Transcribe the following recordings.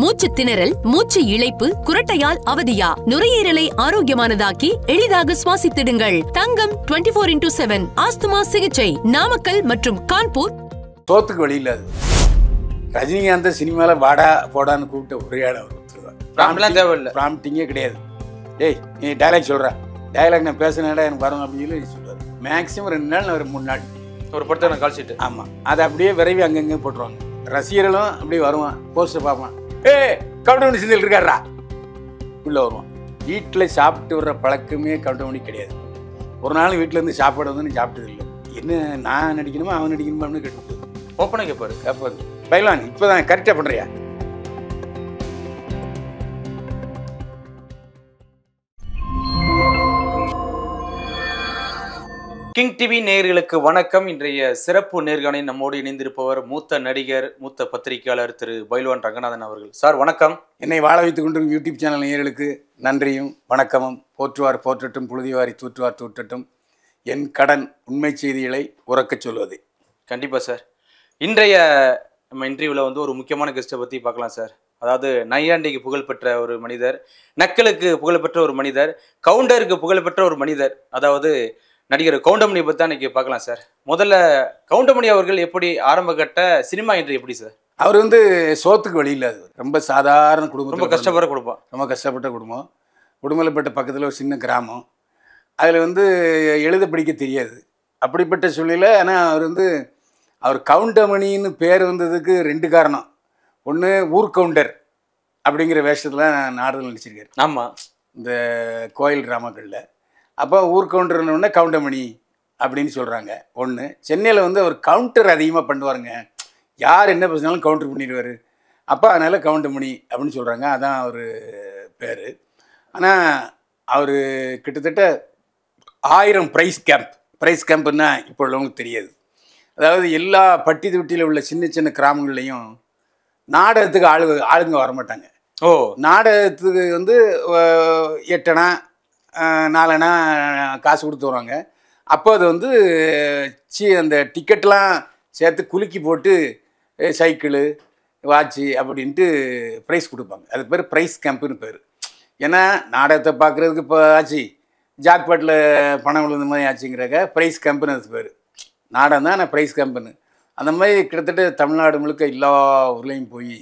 மூச்சு திணறல், மூச்சு இழைப்பு, குரட்டையால் அவதியா? நுரையீரலை ஆரோக்கியமானதாக்கி எளிதாக சுவாசித்திடுங்கள். தங்கம் 24x7 ஆஸ்துமா சிகிச்சை நாமக்கல் மற்றும் கான்பூர். சோத்துக்கு வழி இல்லாது. ரஜினிகாந்த் சினிமால வாடா போடான்னு கூப்பிட்ட ஒரே ஆள் அவர். தேவையில்லை, ப்ராம்ப்டிங்கே கிடையாது. ஏய் நீ டைலாக் சொல்ற, டைலாக் நான் பேசினேடா எனக்கு வரணும் அப்படின்னு சொல்லி சொல்லுவார். மேக்ஸிமம் 2 நாள் ஒரு 3 நாள் ஒரு படத்தை கால்ஷீட்டு. ஆமாம், அதை அப்படியே விரைவி அங்கங்கே போட்டுருவாங்க. ரசிகர்களும் அப்படியே வருவான், போஸ்டர் பார்ப்பான், கவுண்டமணி சிந்தில் இருக்காரா உள்ளே வருவான். வீட்டில் சாப்பிட்டு வர்ற பழக்கமே கவுண்டமணி கிடையாது. ஒரு நாள் வீட்டில் இருந்து சாப்பாடு வந்து சாப்பிட்டது இல்லை. என்ன நான் நடிக்கணுமா அவன் நடிக்கணுமா அப்படின்னு கேட்டு ஓப்பனாக கேட்பாரு. பைலான் இப்போ தான் கரெக்டாக பண்ணுறியா? கிங் டிவி நேயர்களுக்கு வணக்கம். இன்றைய சிறப்பு நேர்காணலில் நம்மோடு இணைந்திருப்பவர் மூத்த நடிகர், மூத்த பத்திரிகையாளர் திரு பைல்வான் ரங்கநாதன் அவர்கள். சார் வணக்கம். என்னை வாழ வைத்துக் கொண்டிருக்கும் யூடியூப் சேனல் நேயர்களுக்கு நன்றியும் வணக்கமும். போற்றுவார் போற்றட்டும், புழுதிவாரி தூற்றுவார் தூற்றட்டும். என் கடன் உண்மை செய்திகளை உறக்கச் சொல்வது. கண்டிப்பாக சார். இன்றைய நம்ம இன்டர்வியூவில் வந்து ஒரு முக்கியமான கெஸ்ட்டை பற்றி பார்க்கலாம் சார். அதாவது நையாண்டிக்கு புகழ்பெற்ற ஒரு மனிதர், நக்கலுக்கு புகழ்பெற்ற ஒரு மனிதர், கவுண்டருக்கு புகழ்பெற்ற ஒரு மனிதர், அதாவது நடிகர் கவுண்டமணி பற்றி தான் இன்னைக்கு பார்க்கலாம் சார். முதல்ல கவுண்டமணி அவர்கள் எப்படி ஆரம்ப கட்ட சினிமா என்று எப்படி சார்? அவர் வந்து சோத்துக்கு வழி இல்லாது. ரொம்ப சாதாரண குடும்பம், ரொம்ப கஷ்டப்படுற குடும்பம், ரொம்ப கஷ்டப்பட்ட குடும்பம். உடுமலைப்பேட்டை பக்கத்தில் ஒரு சின்ன கிராமம். அதில் வந்து எழுத படிக்க தெரியாது. அப்படிப்பட்ட சூழ்நிலை. ஆனால் அவர் கவுண்டமணின்னு பேர் வந்ததுக்கு 2 காரணம். ஒன்று, ஊர் கவுண்டர் அப்படிங்கிற வேஷத்தில் நாடகம் நடிச்சிருக்காரு. ஆமாம், இந்த கோயில் ட்ராமாக்களில். அப்போ ஊர் கவுண்டர்னு கவுண்டமணி அப்படின்னு சொல்கிறாங்க. ஒன்று, சென்னையில் வந்து அவர் கவுண்டர் அதிகமாக பண்ணுவாருங்க. யார் என்ன பேசினாலும் கவுண்டர் பண்ணிடுவார். அப்போ அதனால் கவுண்டமணி அப்படின்னு சொல்கிறாங்க. அதான் அவர் பேர். ஆனால் அவர் கிட்டத்தட்ட 1000 ப்ரைஸ் கேம்ப்னா இப்போ உள்ளவங்களுக்கு தெரியாது. அதாவது எல்லா பட்டி தொட்டியில் உள்ள சின்ன சின்ன கிராமங்கள்லையும் நாடகத்துக்கு ஆளுங்க வரமாட்டாங்க. நாடகத்துக்கு வந்து 8 அணா 4 அணா காசு கொடுத்து வருவாங்க. அப்போ அது வந்து அந்த டிக்கெட்லாம் சேர்த்து குலுக்கி போட்டு சைக்கிளு, வாட்சு அப்படின்ட்டு ப்ரைஸ் கொடுப்பாங்க. அது பேர் ப்ரைஸ் கேம்ப்புன்னு பேர். ஏன்னா நாடகத்தை பார்க்குறதுக்கு இப்போ ஆச்சு, ஜாக்பாட்டில் பணம் விழுந்த மாதிரி ஆச்சுங்கிறக்க ப்ரைஸ் கேம்ப்புன்னு அது பேர். நாடகம் தான் நான் ப்ரைஸ் கேம்ப்புன்னு. அந்த மாதிரி கிட்டத்தட்ட தமிழ்நாடு முழுக்க எல்லா ஊர்லேயும் போய்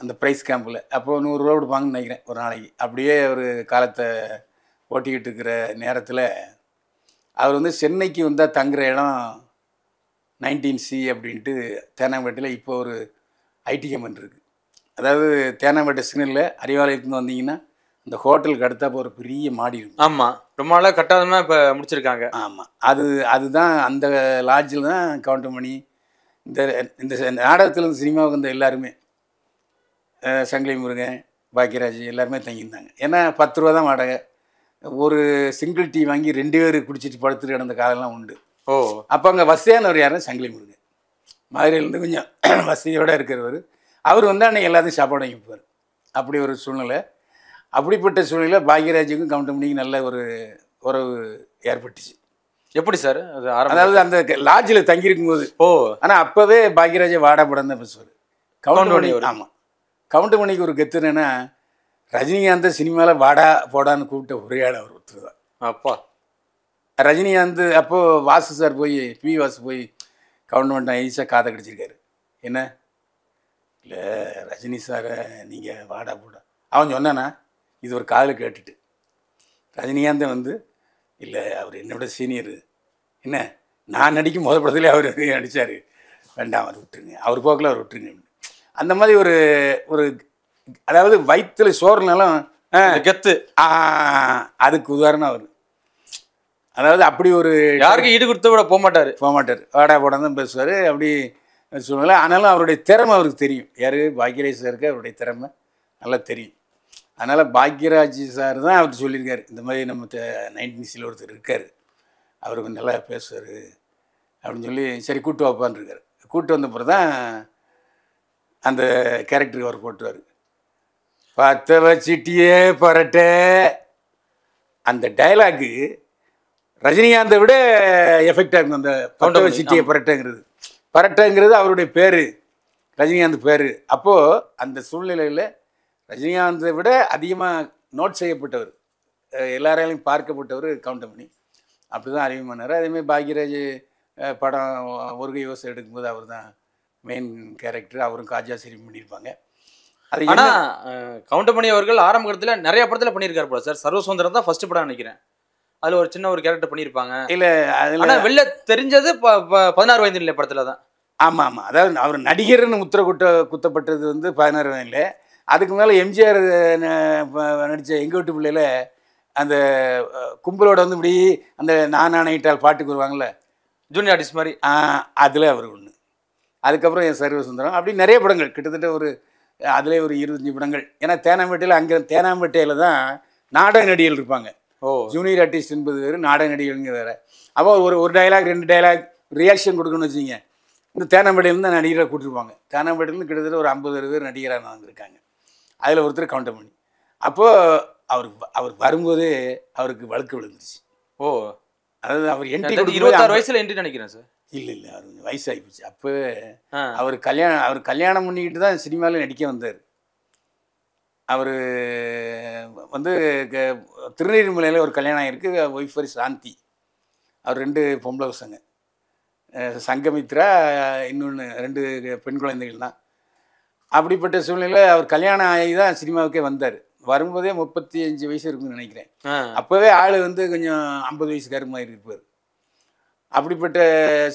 அந்த ப்ரைஸ் கேம்பில் அப்போ 100 ரூபா கொடுப்பாங்கன்னு நினைக்கிறேன் ஒரு நாளைக்கு. அப்படியே ஒரு காலத்தை ஓட்டிக்கிட்டு இருக்கிற நேரத்தில் அவர் வந்து சென்னைக்கு வந்தால் தங்குற இடம் 19C அப்படின்ட்டு தேனாம்பேட்டையில் இப்போ ஒரு ஐடி கம்பெனி இருக்குது. அதாவது தேனாம்பேட்டை சிக்னலில் அறிவாலயத்துலேருந்து வந்தீங்கன்னா இந்த ஹோட்டலுக்கு அடுத்தப்போ ஒரு பெரிய மாடி இருக்கும். ஆமாம், ரொம்ப நாளாக கட்டாதமாக இப்போ முடிச்சிருக்காங்க. ஆமாம், அதுதான் அந்த லாட்ஜில் தான் கவுண்டமணி இந்த நாடகத்தில் இருந்து சினிமாவுக்கு வந்த எல்லாருமே, சங்கிலி முருகன், பாக்கியராஜ் எல்லாருமே தங்கியிருந்தாங்க. ஏன்னா 10 ரூபா தான் வாடகை. ஒரு சிங்கிள் டீ வாங்கி 2 பேர் குடிச்சிட்டு படுத்துட்டு கிடந்த காலம்லாம் உண்டு. அப்போ அங்கே வசதியானவர் யாரும் சங்கிலி முருகன். மதுரையிலேருந்து கொஞ்சம் வசதியோடு இருக்கிறவர். அவர் வந்து அன்றைக்கி எல்லாத்தையும் சாப்பாடு வாங்கி போவார். அப்படி ஒரு சூழ்நிலை. அப்படிப்பட்ட சூழ்நிலை பாக்கியராஜுக்கும் கவுண்டமணிக்கும் நல்ல ஒரு உறவு ஏற்பட்டுச்சு. எப்படி சார்? அதாவது அந்த லாட்ஜில் தங்கியிருக்கும்போது. ஆனால் அப்போவே பாக்கியராஜை வாடா படம் தான் பேசுவார். கவுண்டமணி. ஆமாம், கவுண்டமணிக்கு ஒரு கெத்து என்னன்னா, ரஜினிகாந்த் சினிமாவில் வாடா போடான்னு கூப்பிட்ட ஒரே ஆள் அவர் ஒருத்தர் தான். அப்பா ரஜினிகாந்த் அப்போது வாசு சார் போய் வாசு போய் கவுண்டமணி ஈஸியாக காதை கடிச்சிருக்காரு. என்ன இல்லை ரஜினி சாரை நீங்கள் வாடா போடா அவன் சொன்னானா, இது ஒரு காதில் கேட்டுட்டு ரஜினிகாந்த் வந்து இல்லை அவர் என்னோட சீனியரு, என்ன நான் நடிக்கும் முதல் படத்துலேயே அவர் நடித்தார், வேண்டாம் அவர் விட்டுருங்க, அவர் போக்கில் அவர் விட்டுருங்க. அந்த மாதிரி ஒரு அதாவது வயிற்றுல சோறுனாலும் கெத்து, அதுக்கு உதாரணம் அவர். அதாவது அப்படி ஒரு யாருக்கு ஈடு கொடுத்து விட போக மாட்டார், வாடா போட தான் பேசுவார். அப்படி சூழ்நிலை. ஆனாலும் அவருடைய திறமை அவருக்கு தெரியும். யார்? பாக்யராஜ் சாருக்கு அவருடைய திறமை நல்லா தெரியும். அதனால் பாக்யராஜ் சார் தான் அவர் சொல்லியிருக்காரு, இந்த மாதிரி நம்ம 19C ஒருத்தர் இருக்கார், அவருக்கு நல்லா பேசுவார் அப்படின்னு சொல்லி சரி கூட்டு வைப்பான்னு இருக்கார். கூட்டு வந்த பிறகு தான் அந்த கேரக்டருக்கு அவர் போட்டுவார். 10 வச்சிட்டியே பரட்ட. அந்த டைலாக்கு ரஜினிகாந்தை விட எஃபெக்டாக இருக்கும். அந்த 10 வச்சிட்டியே பரட்டங்கிறது அவருடைய பேர். ரஜினிகாந்த் பேர். அப்போது அந்த சூழ்நிலையில் ரஜினிகாந்தை விட அதிகமாக நோட் செய்யப்பட்டவர், எல்லாராலையும் பார்க்கப்பட்டவர் கவுண்டமணி. அப்படி தான் அறிமுகமானார். அதேமாதிரி பாக்யராஜ் படம் ஒருகை யோசை எடுக்கும்போது அவர் தான் மெயின் கேரக்டர். அவரும் காஜா சரி பண்ணியிருப்பாங்க. அது ஆனா கவுண்டமணி அவர்கள் ஆரம்ப காலத்துல நிறைய படத்துல பண்ணியிருக்காரு போல சார். சர்வசுந்தரம் தான் ஃபர்ஸ்ட் படம் நினைக்கிறேன். அதுல ஒரு சின்ன ஒரு கேரக்டர் பண்ணியிருப்பாங்க. இல்லை அதில் ஆனா வெளில தெரிஞ்சது 16 வயது நிலை படத்துல தான். ஆமாம் ஆமாம். அதாவது அவர் நடிகர்னு முத்திரை குத்தப்பட்டது வந்து 16 வயதில். அதுக்கு மேலே எம்ஜிஆர் நடித்த எங்கள் வீட்டு பிள்ளையில் அந்த கும்பலோட வந்து இப்படி அந்த நான் ஆணையிட்டால் பாட்டுக்கு வருவாங்கள்ல, ஜூனியர் ஆர்டிஸ்ட் மாதிரி. அதில் அவர் ஒன்று. அதுக்கப்புறம் என் சர்வசுந்தரம் அப்படி நிறைய படங்கள், கிட்டத்தட்ட ஒரு அதிலே ஒரு 25 படங்கள். ஏன்னா தேனாம்பேட்டையில், அங்கே தேனாம்பேட்டையில் தான் நாடக நடிகர்கள் இருப்பாங்க. ஜூனியர் ஆர்டிஸ்ட் என்பது வேறு, நாடக நடிகருங்க வேறு. அப்போ ஒரு டைலாக் 2 டைலாக் ரியாக்ஷன் கொடுக்கணும்னு வச்சுங்க, இந்த தேனாம்பேட்டையிலேருந்து தான் நடிகரை கூட்டிருப்பாங்க. தேனாம்பேட்டையிலேருந்து கிட்டத்தட்ட ஒரு 50 பேர் நடிகராக வந்திருக்காங்க. அதில் ஒருத்தர் கவுண்டமணி. அப்போது அவர் வரும்போதே அவருக்கு வழுக்கு விழுந்துருச்சு. அதாவது அவர் என்ட்ரி 26 வயசுல என்ட்ரி நினைக்கிறேன் சார். இல்லை அவர் வயசாகி போச்சு. அப்போ அவர் கல்யாணம் பண்ணிக்கிட்டு தான் சினிமாவில் நடிக்க வந்தார். அவர் வந்து திருநீர்மலையில் ஒரு கல்யாணம் ஆகிருக்கு. ஒய்ஃப் பேர் சாந்தி. அவர் 2 பொம்பளை பசங்க, சங்கமித்ரா, இன்னொன்று 2 பெண் குழந்தைகள் தான். அப்படிப்பட்ட சூழ்நிலையில் அவர் கல்யாணம் ஆகி தான் சினிமாவுக்கே வந்தார். வரும்போதே 35 வயசு இருக்குன்னு நினைக்கிறேன். அப்போவே ஆள் வந்து கொஞ்சம் 50 வயசுக்கார மாதிரி இருப்பார். அப்படிப்பட்ட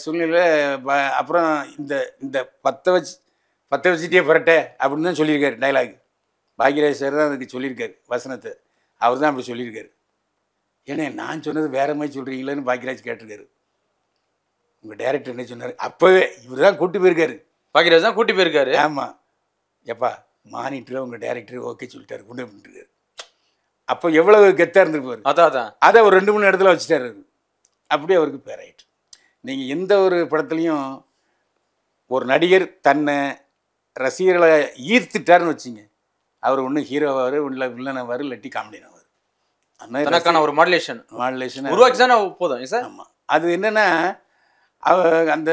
சூழ்நிலையில் அப்புறம் இந்த பற்ற வச்சுட்டே பரட்டை அப்படின்னு தான் சொல்லியிருக்காரு டைலாக். பாக்யராஜ் சார் தான் அதுக்கு சொல்லியிருக்காரு வசனத்தை. அவர் தான் அப்படி சொல்லியிருக்காரு. ஏன்னா நான் சொன்னது வேறு மாதிரி சொல்கிறீங்களேன்னு பாக்யராஜ் கேட்டிருக்காரு. உங்கள் டைரக்டர் என்ன சொன்னார்? அப்போவே இவர் தான் கூட்டி போயிருக்காரு. பாக்யராஜ் தான் கூட்டி போயிருக்காரு. ஆமாம். எப்பா மானிட்டர் உங்கள் டைரக்டர் ஓகே சொல்லிட்டாரு, கொண்டு பண்ணிட்டுருக்காரு. அப்போ எவ்வளவு கெத்தாக இருந்திருப்பார். அதை ஒரு 2-3 இடத்துல வச்சுட்டாரு. அப்படியே அவருக்கு பேராயிட்டு. நீங்கள் எந்த ஒரு படத்துலையும் ஒரு நடிகர் தன்னை ரசிகர்களை ஈர்த்துட்டாருன்னு வச்சுங்க, அவர் ஒன்றும் ஹீரோவார், ஒன்றில் வில்லனாவார், இல்லாட்டி காமெடினாவார். அதனால ஒரு மாடுலேஷன் உருவாக்கி தான் போதும் சார். ஆமாம். அது என்னென்னா அந்த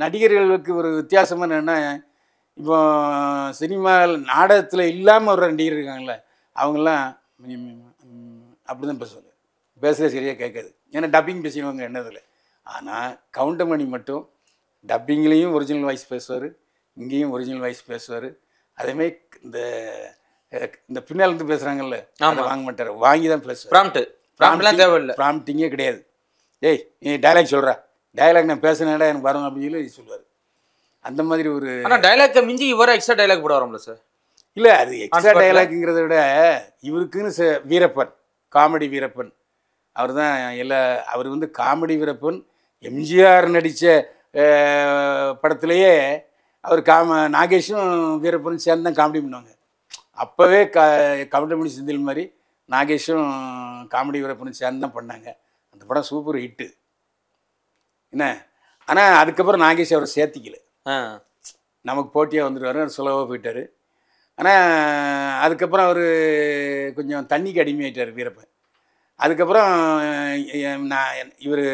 நடிகர்களுக்கு ஒரு வித்தியாசமாக என்னென்னா, இப்போ சினிமா நாடகத்தில் இல்லாமல் ஒரு நடிகர் இருக்காங்களே, அவங்கெல்லாம் அப்படி தான் பேசுவாங்க. பேசுகிறது சரியாக கேட்காது. ஏன்னா டப்பிங் பேசிடுவாங்க என்னதில். ஆனால் கவுண்டமணி மட்டும் டப்பிங்லேயும் ஒரிஜினல் வாய்ஸ் பேசுவார், இங்கேயும் ஒரிஜினல் வாய்ஸ் பேசுவார். அதேமாதிரி இந்த பின்னாலேருந்து பேசுகிறாங்கல்ல, அதை வாங்க மாட்டார், வாங்கி தான் பேசுவார். தேவையில்லை, ப்ராம்ப்டிங்கே கிடையாது. ஏய் நீ டைலாக் சொல்கிறா, டைலாக் நான் பேசுனேடா எனக்கு வரும் அப்படின்னு சொல்லி சொல்லுவார். அந்த மாதிரி ஒரு டைலாக்கை மிஞ்சி இவரை எக்ஸ்ட்ரா டைலாக் போட வரோம்ல சார். இல்லை அது எக்ஸ்ட்ரா டைலாக்குங்கிறத விட இவருக்குன்னு வீரப்பன், காமெடி வீரப்பன் அவர் தான் அவர் வந்து காமெடி வீரப்பன். எம்ஜிஆர் நடித்த படத்துலேயே அவர் நாகேஷும் வீரப்பனும் சேர்ந்து தான் காமெடி பண்ணுவாங்க. அப்போவே கவுண்டமணி செந்தில் மாதிரி நாகேஷும் காமெடி வீரப்பனும் சேர்ந்து தான் பண்ணாங்க. அந்த படம் சூப்பர் ஹிட்டு என்ன. ஆனால் அதுக்கப்புறம் நாகேஷ் அவரை சேர்த்திக்கல, நமக்கு போட்டியாக வந்துடுவார், சுலவாக போயிட்டார். ஆனால் அதுக்கப்புறம் அவர் கொஞ்சம் தண்ணிக்கு அடிமையாயிட்டார் வீரப்பன். அதுக்கப்புறம் இவர்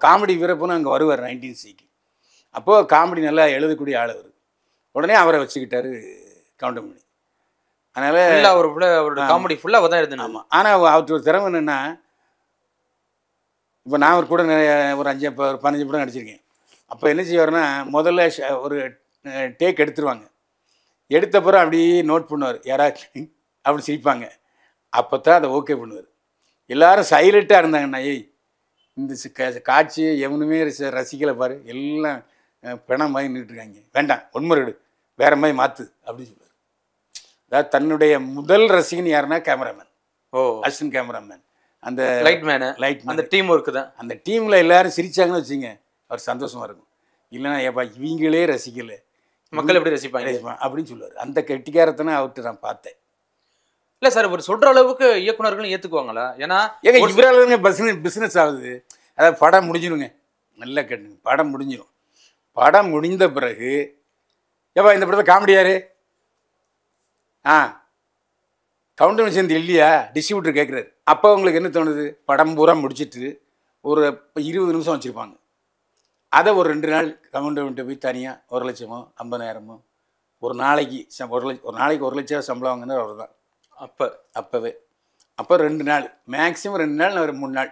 காமெடி வீரப்பனும் அங்கே வருவார் 1960. அப்போது காமெடி நல்லா எழுதக்கூடிய ஆள் அவர். உடனே அவரை வச்சுக்கிட்டாரு கவுண்டமணி. அதனால் அவரோட காமெடி ஃபுல்லாக தான் எழுதணும். ஆமாம். ஆனால் அவருக்கு ஒரு திறமை என்னென்னா, இப்போ நான் ஒரு கூட ஒரு 15 படம் நடிச்சிருக்கேன். அப்போ என்ன செய்வார்னா, முதல்ல ஒரு டேக் எடுத்துருவாங்க. எடுத்தப்புறம் அப்படியே நோட் பண்ணுவார், யாராச்சும் அப்படி சிரிப்பாங்க. அப்போ தான் அதை ஓகே பண்ணுவார். எல்லோரும் சைலண்ட்டாக இருந்தாங்கண்ணா, ஏய் இந்த காட்சி எவனுமே ரசிக்கலை பாரு, எல்லாம் பிணம் மாதிரி நின்றுட்டுருக்காங்க, வேண்டாம் ஒன்முறை எடு, வேறு மாதிரி மாற்று அப்படின்னு சொல்லுவார். அதாவது தன்னுடைய முதல் ரசிகன் யாருன்னா கேமராமேன், அசிஸ்டன்ட் கேமராமேன், அந்த லைட் அந்த டீம் ஒர்க்கு தான். அந்த டீமில் எல்லோரும் சிரிச்சாங்கன்னு வச்சுங்க, அவர் சந்தோஷமாக இருக்கும். இல்லைன்னா ஏப்பா இவங்களே ரசிக்கலை, மக்கள் எப்படி ரசிப்பாங்க அப்படின்னு சொல்லுவார். அந்த கெட்டிக்காரத்தனை அவர்கிட்ட நான் பார்த்தேன். இல்லை சார், ஒரு சொல்கிற அளவுக்கு இயக்குநர்களும் ஏற்றுக்குவாங்களா? ஏன்னா இவரால் பிஸ்னஸ் ஆகுது. அதாவது படம் முடிஞ்சிடுங்க, நல்லா கேட்டுங்க, படம் முடிஞ்சிடும். படம் முடிந்த பிறகு ஏப்பா இந்த படத்தை காமெடி யாரு? கவுண்டமணி சேர்ந்து இல்லையா டிஸ்ட்ரிபியூட்டர் கேட்குறாரு. அப்போ உங்களுக்கு என்ன தோணுது? படம் பூரா முடிச்சுட்டு ஒரு 20 நிமிஷம் வச்சுருப்பாங்க. அதை ஒரு 2 நாள் கவுண்டர்மெண்ட்டை போய் தனியாக 1 லட்சமோ 50,000மோ ஒரு நாளைக்கு ஒரு நாளைக்கு 1 லட்சம் சம்பளம் வாங்கினார் அவர் தான் அப்போவே. அப்போ 2 நாள் மேக்ஸிமம் 2 நாள் ஒரு 3 நாள்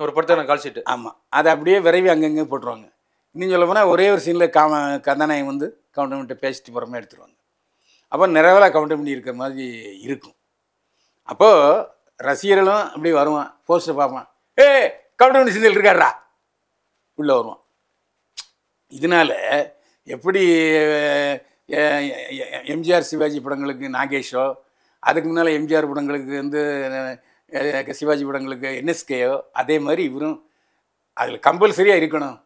ஒரு படத்தை கால் ஷீட்டு. ஆமாம், அதை அப்படியே விரைவி அங்கங்கே போட்டுருவாங்க. இன்னும் சொல்ல போனால் ஒரே ஒரு சீனில் கதாநாயகம் வந்து கவுண்டர்மெண்ட்டை பேசிட்டு போகிற மாதிரி எடுத்துருவாங்க. அப்போ நிறைவேலாக கவுண்டர்மெண்ட் இருக்கிற மாதிரி இருக்கும். அப்போது ரசிகர்களும் அப்படி வருவான், போஸ்டர் பார்ப்பான், கவுண்டர்மெண்ட் செந்தில் இருக்காரா உள்ளே வருவான். இதனால் எப்படி எம்ஜிஆர் சிவாஜி படங்களுக்கு நாகேஷோ, அதுக்கு முன்னால் எம்ஜிஆர் படங்களுக்கு வந்து சிவாஜி படங்களுக்கு என்எஸ்கேயோ, அதே மாதிரி இவரும் அதில் கம்பல்சரியாக இருக்கணும்,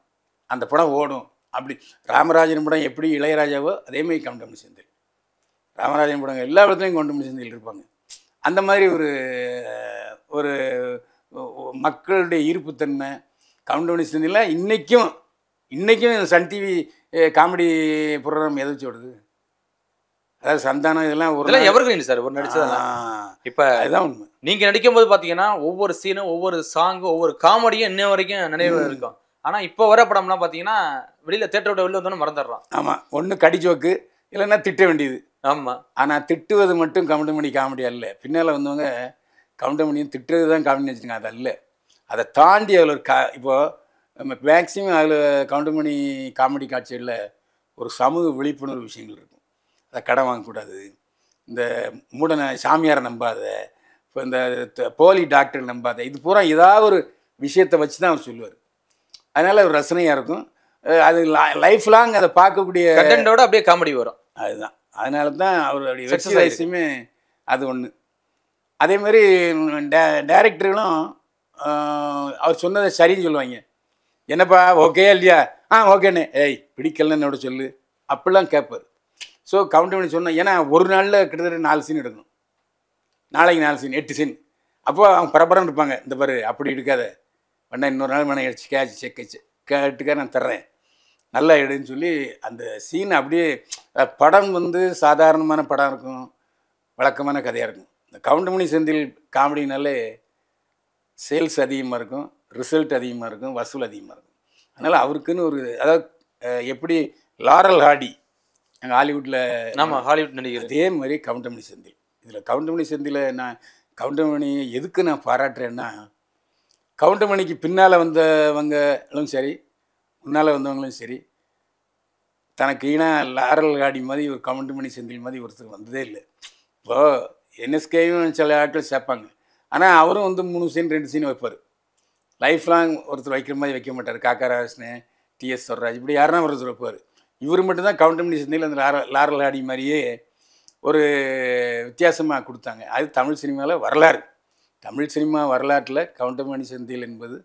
அந்த படம் ஓடும். அப்படி ராமராஜன் படம் எப்படி இளையராஜாவோ அதேமாதிரி கவுண்டமணி செந்தில், ராமராஜன் படங்கள் எல்லா இடத்துலையும் கவுண்டமணி செந்தில் இருப்பாங்க. அந்த மாதிரி ஒரு ஒரு மக்களுடைய ஈர்ப்புத்தன்மை கவுண்டமணி செந்தில்லாம் இன்றைக்கும் சன் டிவி காமெடி ப்ரோக்ராம் எதை வச்சு ஓடுது? அதாவது சந்தானம் இதெல்லாம் ஒரு எவர்கிரீன் சார் ஒரு நடிச்சதெல்லாம். இப்போ அதுதான் உண்மை. நீங்கள் நடிக்கும்போது பார்த்தீங்கன்னா ஒவ்வொரு சீனும் ஒவ்வொரு சாங்கும் ஒவ்வொரு காமெடியும் இன்ன வரைக்கும் நினைவு இருக்கும். ஆனால் இப்போ வர படம்லாம் பார்த்தீங்கன்னா வெளியில் தேட்டரோட வெளில வந்தோன்னு மறந்துடுறான். ஆமாம், ஒன்று கடிச்சோக்கு இல்லைன்னா திட்ட வேண்டியது. ஆமாம், ஆனால் திட்டுவது மட்டும் கவுண்டமணி காமெடி அல்ல. பின்னால் வந்தவங்க கவுண்டமணியும் திட்டுறது தான் காமெடி வச்சுருங்க, அது அல்ல. அதை தாண்டி அதில் ஒரு இப்போது நம்ம மேக்ஸிமம் அதில் கவுண்டமணி காமெடி காட்சிகளில் ஒரு சமூக விழிப்புணர்வு விஷயங்கள் இருக்கும். அதை கடன் வாங்கக்கூடாது, இந்த சாமியாரை நம்பாத, இப்போ இந்த போலி டாக்டர் நம்பாத, இது பூரா ஏதாவது ஒரு விஷயத்தை வச்சு தான் அவர் சொல்லுவார். அதனால் ஒரு ரசனையாக இருக்கும். அது லைஃப் லாங் அதை பார்க்கக்கூடிய கண்டென்ட்டோட அப்படியே காமெடி வரும். அதுதான், அதனால தான் அவருடைய வெற்றி ரகசியமே அது ஒன்று. அதே மாதிரி டைரக்டர்களும் அவர் சொன்னதை சரின்னு சொல்லுவாங்க. என்னப்பா ஓகே இல்லையா? ஓகேண்ணே, பிடிக்கலன்னு என்னோட சொல்லு, அப்படிலாம் கேட்பார். ஸோ கவுண்டமணி சொன்னேன், ஏன்னா ஒரு நாளில் கிட்டத்தட்ட 4 சீன் எடுக்கணும், நாளைக்கு 4 சீன் 8 சீன். அப்போ அவங்க பரபரன்னு இருப்பாங்க, இந்த பாரு அப்படி எடுக்காத, வேணா இன்னொரு நாள் வேணா கேட்டுக்க நான் தர்றேன், நல்லா எடுன்னு சொல்லி அந்த சீன் அப்படியே. படம் வந்து சாதாரணமான படம் இருக்கும், வழக்கமான கதையாக இருக்கும். இந்த கவுண்டமணி செந்தில் காமெடினாலே சேல்ஸ் அதிகமாக இருக்கும், ரிசல்ட் அதிகமாக இருக்கும், வசூல் அதிகமாக இருக்கும். அதனால் அவருக்குன்னு ஒரு, அதாவது எப்படி லாரல் ஹார்டி எங்கள் ஹாலிவுட்டில், ஹாலிவுட் நடிகர், அதே மாதிரி கவுண்டமணி செந்தில். இதில் கவுண்டமணி செந்தில் நான் கவுண்டமணியை எதுக்கு நான் பாராட்டுறேன்னா, கவுண்டமணிக்கு பின்னால் வந்தவங்களும் சரி முன்னால் வந்தவங்களும் சரி தனக்கு ஈனாக லாரல் ஹார்டி மாதிரி ஒரு கவுண்டமணி செந்தில் மாதிரி ஒருத்தர் வந்ததே இல்லை. இப்போது என்எஸ்கேயும் சில ஆட்கள் சேர்ப்பாங்க, ஆனால் அவரும் வந்து 3 சீன் 2 சீன் வைப்பார். லைஃப் லாங் ஒருத்தர் வைக்கிற மாதிரி வைக்க மாட்டார். காக்கா ராஜ்னு, டிஎஸ் ஸ்வர்ராஜ், இப்படி யாருன்னா ஒருத்தர் வைப்பார். இவர் மட்டும்தான் கவுண்டமணி செந்தில் அந்த லாரல் ஹார்டி மாதிரியே ஒரு வித்தியாசமாக கொடுத்தாங்க. அது தமிழ் சினிமாவில் வரலாறு. தமிழ் சினிமா வரலாற்றில் கவுண்டமணி செந்தில் என்பது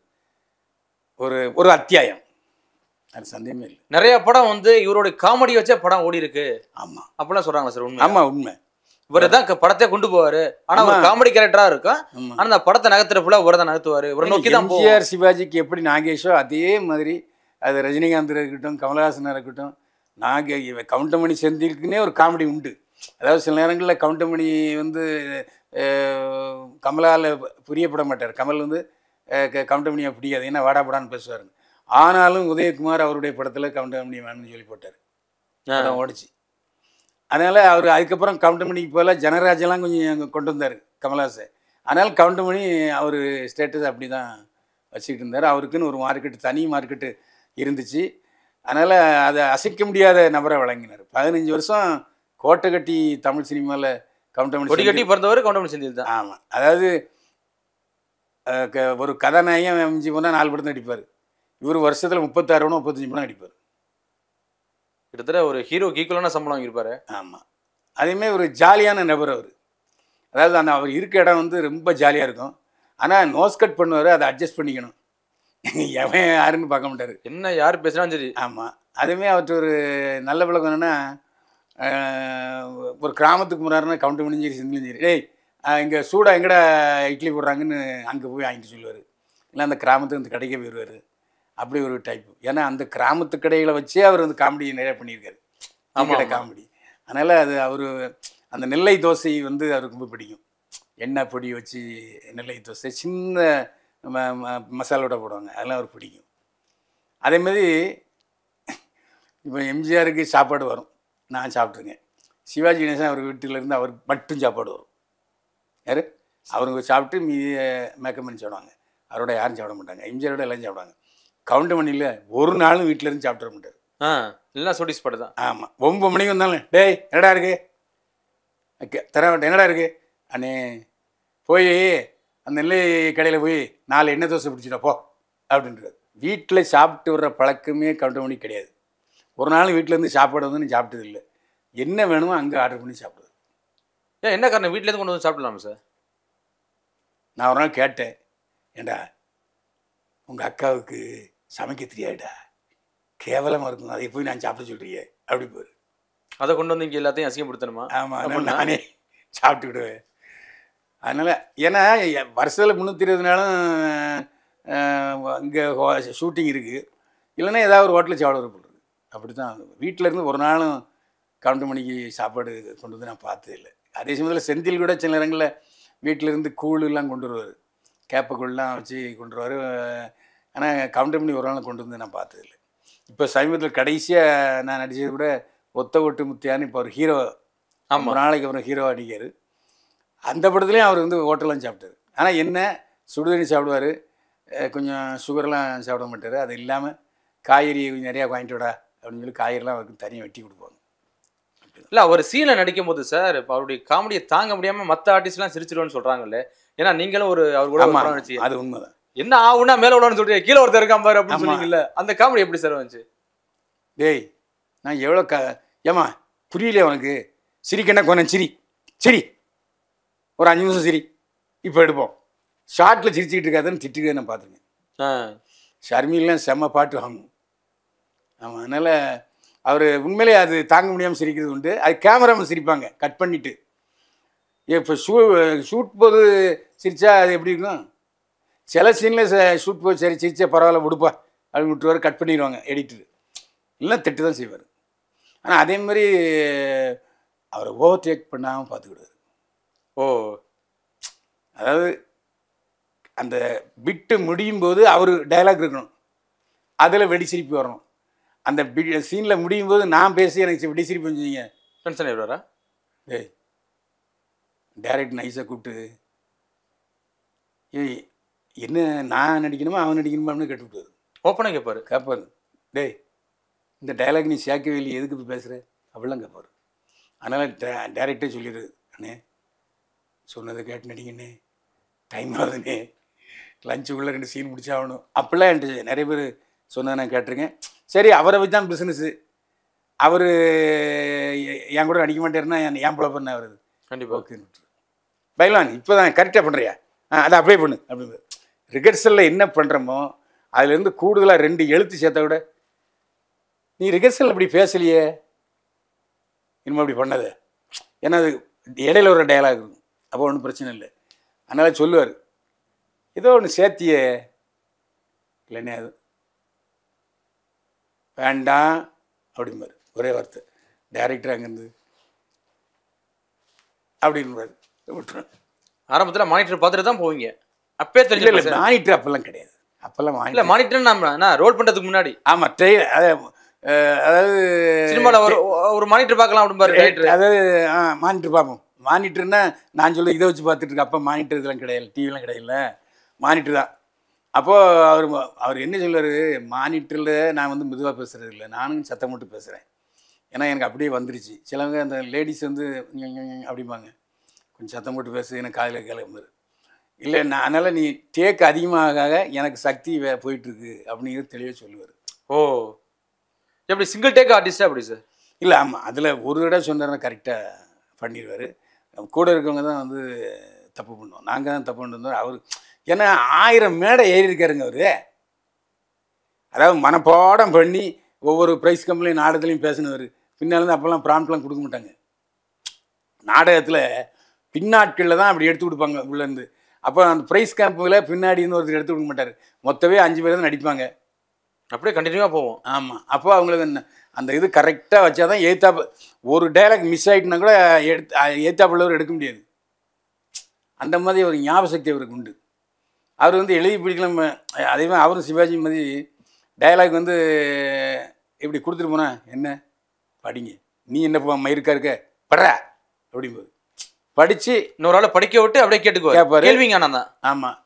ஒரு அத்தியாயம், அது சந்தேகமே இல்லை. நிறைய படம் வந்து இவருடைய காமெடி வச்சே படம் ஓடி இருக்கு. ஆமாம், அப்படிலாம் சொல்கிறாங்க சார். உண்மை? ஆமாம், உண்மை. இவர் தான் படத்தை கொண்டு போவார், ஆனால் ஒரு காமெடி கேரக்டராக இருக்கும். ஆனால் அந்த படத்தை நகர்த்துற ஃபுல்லாக இவர் தான் நகர்த்துவார். இவரை நோக்கி தான் எம்ஜிஆர் சிவாஜிக்கு எப்படி நாகேஷோ அதே மாதிரி அது ரஜினிகாந்த் இருக்கட்டும், கமலஹாசனாக இருக்கட்டும், கவுண்டமணி செந்திலுக்குன்னே ஒரு காமெடி உண்டு. அதாவது சில நேரங்களில் கவுண்டமணி வந்து கமலால் புரியப்பட மாட்டார். கமல் வந்து கவுண்டமணியை பிடிக்காது, ஏன்னா வாடாப்படான்னு பேசுவார். ஆனாலும் உதயகுமார் அவருடைய படத்தில் கவுண்டமணி வேணும்னு சொல்லி போட்டார், படம் ஓடிச்சு. அதனால் அவர் அதுக்கப்புறம் கவுண்டமணிக்கு போல ஜனராஜெல்லாம் கொஞ்சம் கொண்டு வந்தார் கமல்ஹாசன். அதனால் கவுண்டமணி அவர் ஸ்டேட்டஸ் அப்படி தான் வச்சுக்கிட்டு இருந்தார். அவருக்குன்னு ஒரு மார்க்கெட்டு, தனி மார்க்கெட்டு இருந்துச்சு. அதனால் அதை அசைக்க முடியாத நபரை வழங்கினார். 15 வருஷம் கோட்டை கட்டி தமிழ் சினிமாவில் கவுண்டமணி கொடி கட்டி பிறந்தவர் கவுண்டமணி செந்தில் தான். ஆமாம், அதாவது ஒரு கதாநாயகம் அமைஞ்சு போனால் 4 படம் நடிப்பார். இவர் வருஷத்தில் 36 படம் 35 படம் நடிப்பார். கிட்டத்தட்ட ஒரு ஹீரோக்கு ஈக்குவலான சம்பளம் வாங்கியிருப்பாரு. ஆமாம், அதேமாதிரி ஒரு ஜாலியான நபர் அவர். அதாவது அவர் இருக்க இடம் வந்து ரொம்ப ஜாலியாக இருக்கும். ஆனால் நோஸ் கட் பண்ணுவார், அதை அட்ஜஸ்ட் பண்ணிக்கணும். எவன் யாருன்னு பார்க்க மாட்டார், என்ன யார் பேசுனாலும் சரி. ஆமாம், அதுமாதிரி அவர்கிட்ட ஒரு நல்ல பழக்கம் என்னென்னா, ஒரு கிராமத்துக்கு முன்னாடினா கவுண்டமணியும் சரி செந்திலும் சரி, இங்கே சூடாக எங்கடா இட்லி போடுறாங்கன்னு அங்கே போய் வாங்கிட்டு சொல்லுவார். இல்லை அந்த கிராமத்துக்கு அந்த கடைக்கே போயிடுவார். அப்படி ஒரு டைப்பு. ஏன்னா அந்த கிராமத்து கடைகளை வச்சே அவர் வந்து காமெடி நிறையா பண்ணியிருக்காரு, கடை காமெடி. அதனால் அது அவர் அந்த நெல்லை தோசை வந்து அவருக்கு ரொம்ப பிடிக்கும். எண்ணெய் பொடி வச்சு நெல்லை தோசை சின்ன மசாலோட போடுவாங்க, அதெல்லாம் அவருக்கு பிடிக்கும். அதேமாதிரி இப்போ எம்ஜிஆருக்கு சாப்பாடு வரும், நான் சாப்பிட்ருக்கேன். சிவாஜி கணேசன் அவர் வீட்டிலேருந்து அவர் மட்டும் சாப்பாடு வரும். யார் அவங்க சாப்பிட்டு மீதி மேக்கப் பண்ணி சாப்பிடுவாங்க. அவரோட யாரும் சாப்பிட மாட்டாங்க. எம்ஜிஆரோட எல்லாம் சாப்பிடுவாங்க. கவுண்டமணியில் ஒரு நாளும் வீட்டிலேருந்து சாப்பிட்டு வர மாட்டார். எல்லாம் சோடிஸ் பாட்டு தான். ஆமாம், 9 மணிக்கு வந்தாலும் டேய் என்னடா இருக்கு தர மாட்டேன், என்னடா இருக்கு அண்ணே, போய் அந்த நெல்லை கடையில் போய் 4 எண்ணெய் தோசை பிடிச்சிட்டா போ அப்படின்றது. வீட்டில் சாப்பிட்டு வர்ற பழக்கமே கவுண்டமணி கிடையாது. ஒரு நாள் வீட்டிலேருந்து சாப்பாடு வந்து நீ சாப்பிட்டது இல்லை. என்ன வேணுமோ அங்கே ஆர்டர் பண்ணி சாப்பிடுது. ஏன் என்ன காரணம்? வீட்டிலேருந்து கொண்டு வந்து சாப்பிடலாமா சார்? நான் ஒரு நாள் கேட்டேன், ஏண்டா உங்கள் அக்காவுக்கு சமைக்க தெரியாதுடா, கேவலமாக இருக்கும், அதை போய் நான் சாப்பிட சொல்கிறியே அப்படி போய் அதை கொண்டு வந்து இங்கே எல்லாத்தையும் அசிங்கப்படுத்தணுமா? ஆமாம், நானே சாப்பிட்டுக்கிடுவேன். அதனால் ஏன்னா வருஷத்தில் 320 நாளும் இங்கே ஷூட்டிங் இருக்குது, இல்லைன்னா ஏதாவது ஒரு ஹோட்டலில் சாப்பிட வரப்படுறது. அப்படி தான் வீட்டிலேருந்து ஒரு நாளும் கவுண்டமணிக்கு சாப்பாடு கொண்டு வந்து நான் பார்த்தது இல்லை. அதே சமயத்தில் செந்தில் கூட சில நேரங்களில் வீட்டிலேருந்து கூழெல்லாம் கொண்டு வருவார், கேப்பக்கூழ்லாம் வச்சு கொண்டு வருவார். ஆனால் கவுண்டமணி ஒரு நாள் கொண்டு வந்து நான் பார்த்ததில்லை. இப்போ சமீபத்தில் கடைசியாக நான் நடித்தது கூட ஒத்த ஓட்டு முத்தியான்னு இப்போ ஒரு ஹீரோ, ஒரு நாளைக்கு அப்புறம் ஹீரோ அடிக்கார். அந்த படத்துலேயும் அவர் வந்து ஹோட்டல்லாம் சாப்பிட்டார். ஆனால் என்ன சுடுதண்ணி சாப்பிடுவார், கொஞ்சம் சுகர்லாம் சாப்பிட மாட்டார். அது இல்லாமல் காய்கறி கொஞ்சம் நிறையா வாங்கிட்டு விடா அப்படின்னு சொல்லி காய்கறிலாம் அவருக்கு தனியாக வெட்டி கொடுப்பாங்க. இல்லை, அவர் சீனை நடிக்கும் போது சார் இப்போ அவருடைய காமெடியை தாங்க முடியாமல் மற்ற ஆர்டிஸ்ட்லாம் சிரிச்சிடுவோன்னு சொல்கிறாங்கல்ல, ஏன்னா நீங்களும் ஒரு அவர் கூட நடிச்சு அது உண்மைதான். என்ன ஆகுனா மேலே விடணும்னு சொல்றீங்க, கீழே ஒருத்தர் இருக்கான் பாரு அப்படின்னு சொன்னீங்கல்ல, அந்த காமெடி எப்படி சார் வந்துச்சு? டேய் நான் எவ்வளோ ஏமா புரியலையே உனக்கு, சிரிக்கன்னா கொஞ்சம் சிரி ஒரு 5 நிமிஷம் சிரி, இப்போ எடுப்போம். ஷார்ட்டில் சிரிச்சுக்கிட்டு இருக்காதுன்னு திட்டுக்கே நான் பார்த்துருக்கேன். ஷர்மிலாம் செம்ம பாட்டு வாங்கும். ஆமாம், அதனால் அவர் உண்மையிலே அது தாங்க முடியாமல் சிரிக்கிறது உண்டு. அது கேமராமேன் சிரிப்பாங்க கட் பண்ணிவிட்டு. இப்போ ஷூட் போது சிரித்தா அது எப்படி இருக்கும்? சில சீனில் ஷூட் போது சரி சிரிச்சா பரவாயில்ல விடுப்பா அப்படின்னு விட்டுருவார், கட் பண்ணிடுவாங்க எடிட்டர், இல்லைன்னா திட்டு தான் செய்வார். ஆனால் அதே மாதிரி அவரை ஓவர்டேக் பண்ணாமல் பார்த்துக்கிடுவார். ஓ, அதாவது அந்த பிட்டு முடியும் போது அவர் டைலாக் இருக்கணும், அதில் வெடி சிரிப்பு வரணும். அந்த சீனில் முடியும் போது நான் பேசி எனக்கு வெடி சிரிப்பு வச்சுங்க டென்ஷன் ஆயிடுவாரா? டேய் டைரக்ட் நைஸாக கூப்பிட்டு ஏய் என்ன நான் நடிக்கணுமா அவன் நடிக்கணுமா அப்படின்னு கேட்டுவிட்டாரு. ஓப்பனாக கேட்பாரு. டேய் இந்த டைலாக் நீ சேர்க்கவே இல்லை, எதுக்கு இப்போ பேசுகிற அப்படிலாம் கேட்பார். அதனால் டைரக்டே சொல்லிடு, அண்ணே சொன்னதை கேட்டு நடிங்கண்ணே, டைம் ஆகுதுண்ணே, லஞ்சுக்குள்ளே 2 சீன் முடிச்சாகணும் அப்படிலாம் என்கிட்ட நிறைய பேர் சொன்னதை நான் கேட்டிருக்கேன். சரி அவரை வச்சு தான் பிஸ்னஸ்ஸு, அவர் என் கூட நடிக்க மாட்டேருன்னா என் பிள்ளை பண்ண வருது. கண்டிப்பாக ஓகேன்னு பைலான் இப்போ தான் கரெக்டாக பண்ணுறியா, அதை அப்ளை பண்ணு அப்படின்னு. ரிஹர்சலில் என்ன பண்ணுறோமோ அதுலேருந்து கூடுதலாக 2 எழுத்து சேர்த்த விட நீ ரிஹர்சல் அப்படி பேசலையே இனிமே அப்படி பண்ணாத, ஏன்னா அது இடையில ஒரு டயலாக் இருக்கும், அப்போ ஒன்றும் பிரச்சனை இல்லை. அதனால் சொல்லுவார் ஏதோ ஒன்று சேர்த்தியே இல்லைன்னே அது வேண்டாம் அப்படிம்பார் ஒரே வார்த்தை. டைரக்டர் அங்கேருந்து அப்படின்பார் விட்டுருவேன். ஆரம்பத்தில் மானிட்டர் பார்த்துட்டு தான் போவீங்க? அப்பே தெரியல. இல்லை மானிட்டர் அப்போல்லாம் கிடையாது. அப்போல்லாம் இல்லை மானிட்டர் நம்ம ரோல் பண்ணுறதுக்கு முன்னாடி. ஆமாம் அதாவது சினிமாவில் ஒரு மானிட்டர் பார்க்கலாம் அப்படிம்பாரு. அதாவது மானிட்டர் பார்ப்போம். மானிட்டர்னா நான் சொல்ல இதை வச்சு பார்த்துட்டு இருக்கேன். அப்போ மானிட்டர் இதெல்லாம் கிடையாது, டிவிலாம் கிடையாது, மானிட்டர் தான். அப்போது அவர் என்ன சொல்லுவார், மானிட்டரில் நான் வந்து மெதுவாக பேசுகிறது இல்லை, நானும் சத்தம் மட்டும் பேசுகிறேன். ஏன்னா எனக்கு அப்படியே வந்துருச்சு. சிலவங்க அந்த லேடிஸ் வந்து அப்படிம்பாங்க, கொஞ்சம் சத்தம் போட்டு பேசு எனக்கு காதில் கிளம்புது. இல்லை நான் அதனால் நீ டேக் அதிகமாக எனக்கு சக்தி போயிட்டுருக்கு அப்படிங்கிறது தெளிவாக சொல்லுவார். ஓ, எப்படி சிங்கிள் டேக் ஆர்டிஸ்டா அப்படி சார்? இல்லை ஆமாம், அதில் ஒரு தடவை சொன்னார்னா கரெக்டாக பண்ணிடுவார். கூட இருக்கவங்க தான் வந்து தப்பு பண்ணுவோம், நாங்கள் தான் தப்பு பண்ணிருந்தோம். அவர் ஏன்னா 1000 மேடை ஏறி இருக்காருங்க அவர். அதாவது மனப்பாடம் பண்ணி ஒவ்வொரு ப்ரைஸ் கம்பெனியும் நாடகத்துலையும் பேசினவர். பின்னாலேருந்து அப்போல்லாம் ப்ராம்ப்ட்லாம் கொடுக்க மாட்டாங்க. நாடகத்தில் பின்னாட்களில் தான் அப்படி எடுத்து கொடுப்பாங்க உள்ளேருந்து. அப்போ அந்த ப்ரைஸ் கேம்பில் பின்னாடி இருந்து ஒருத்தர் எடுத்து கொடுக்க மாட்டார். மொத்தமே 5 பேர் தான் நடிப்பாங்க, அப்படியே கண்டினியூவாக போவோம். ஆமாம், அப்போ அவங்களுக்கு அந்த இது கரெக்டாக வச்சா தான் ஏத்தாப்பு. ஒரு டைலாக் மிஸ் ஆகிட்டுனா கூட ஏத்தாப்புள்ளவர் எடுக்க முடியாது. அந்த மாதிரி ஒரு ஞாபக சக்தி அவருக்கு உண்டு. அவர் வந்து எழுதி பிடிக்கலாம். அதே மாதிரி அவரும் சிவாஜி மாதிரி டைலாக் வந்து இப்படி கொடுத்துட்டு போனா என்ன படிங்க, நீ என்ன மயிருக்கா இருக்க படுற அப்படிம்போது படித்து இன்னொரு ஆளை படிக்க விட்டு அப்படியே கேட்டுக்குவார், கேட்பாரு. கேள்விங்க ஆனால் தான். ஆமாம்